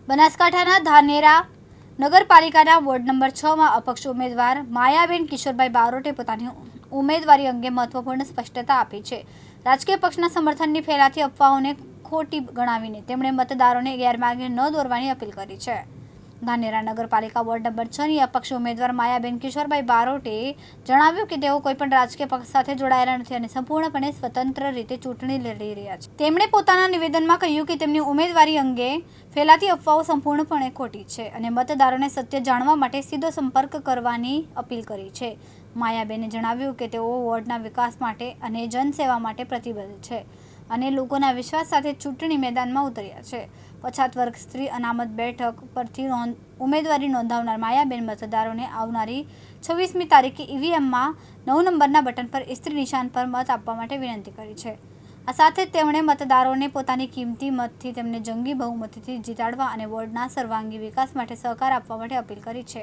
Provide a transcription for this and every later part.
બનાસકાંઠાના ધાનેરા નગરપાલિકાના ward number 6 માં અપક્ષ ઉમેદવાર માયાબેન કિશોરભાઈ બારોટે પોતાની ઉમેદવારી અંગે મહત્વપૂર્ણ સ્પષ્ટતા આપી છે। રાજકીય પક્ષના સમર્થનની ફેલાતી અફવાઓને ખોટી ગણાવીને તેમણે મતદારોને ગેરમાર્ગે ન દોરવાની અપીલ કરી છે। ધાનેરા નગરપાલિકા વોર્ડ નંબર 6 ની અપક્ષ ઉમેદવાર માયાબેન કિશોરભાઈ બારોટે જણાવ્યું કે તેઓ કોઈપણ રાજકીય પક્ષ સાથે જોડાયેલા નથી અને સંપૂર્ણપણે સ્વતંત્ર રીતે ચૂંટણી લડી રહ્યા છે। તેમણે પોતાના નિવેદનમાં કહ્યું કે તેમની ઉમેદવારી અંગે ફેલાતી અફવાઓ સંપૂર્ણપણે ખોટી છે અને મતદારોને સત્ય જાણવા માટે સીધો સંપર્ક કરવાની અપીલ કરી છે। માયાબેને જણાવ્યું કે તેઓ વોર્ડના વિકાસ માટે અને જનસેવા માટે પ્રતિબદ્ધ છે અને લોકોના વિશ્વાસ સાથે ચૂંટણી મેદાનમાં ઉતર્યા છે। પછાત વર્ગ સ્ત્રી અનામત બેઠક પરથી ઉમેદવારી નોંધાવનાર માયાબેન મતદારોને આવનારી 26મી તારીખે ઈવીએમમાં 9 નંબરના બટન પર ઇસ્ત્રી નિશાન પર મત આપવા માટે વિનંતી કરી છે। આ સાથે તેમણે મતદારોને પોતાની કિંમતી મતથી તેમને જંગી બહુમતીથી જીતાડવા અને વોર્ડના સર્વાંગી વિકાસ માટે સહકાર આપવા માટે અપીલ કરી છે।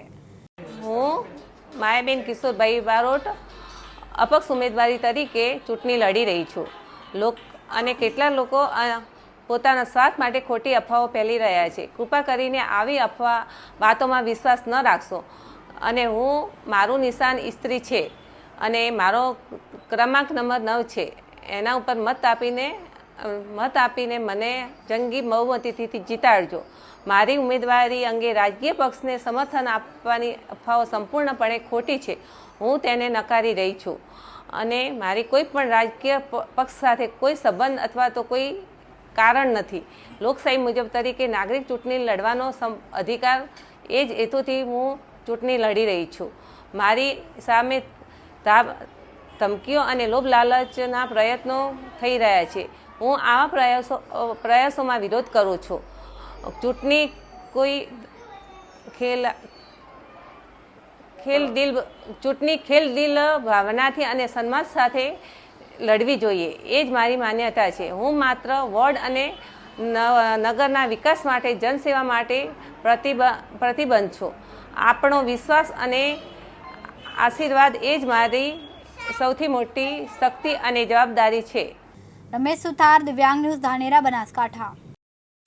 હું માયાબેન કિશોરભાઈ બારોટ અપક્ષ ઉમેદવારી તરીકે ચૂંટણી લડી રહી છું। અને કેટલા લોકો પોતાના સ્વાર્થ માટે ખોટી અફવાઓ ફેલી રહ્યા છે। કૃપા કરીને આવી વાતોમાં વિશ્વાસ ન રાખશો। અને મારું નિશાન ઇસ્ત્રી છે અને મારો ક્રમાંક નંબર 9 છે। એના ઉપર મત આપીને મને જંગી બહુમતીથી જીતાડજો। મારી ઉમેદવારી અંગે રાજકીય પક્ષને સમર્થન આપવાની અફવાઓ સંપૂર્ણપણે ખોટી છે। હું તેને નકારી રહી છું અને મારી કોઈ પણ રાજકીય પક્ષ સાથે કોઈ સંબંધ અથવા તો કોઈ કારણ નથી। લોકશાહી મુજબ તરીકે નાગરિક ચૂંટણી લડવાનો અધિકાર એ જ હેતુથી હું ચૂંટણી લડી રહી છું। મારી સામે ધમકીઓ અને લોભ લાલચના પ્રયત્નો થઈ રહ્યા છે। હું આવા પ્રયાસોમાં વિરોધ કરું છું। ચૂંટણી કોઈ ખેલ દિલ ભાવનાથી અને સન્માન સાથે લડવી જોઈએ, એ જ મારી માન્યતા છે। હું માત્ર વોર્ડ અને નગરના વિકાસ માટે જનસેવા માટે પ્રતિબદ્ધ છું। આપણો વિશ્વાસ અને આશીર્વાદ એ જ મારી સૌથી મોટી શક્તિ અને જવાબદારી છે। રમેશ સુથાર, દિવ્યાંગ ન્યૂઝ, ધાનેરા, બનાસકાંઠા।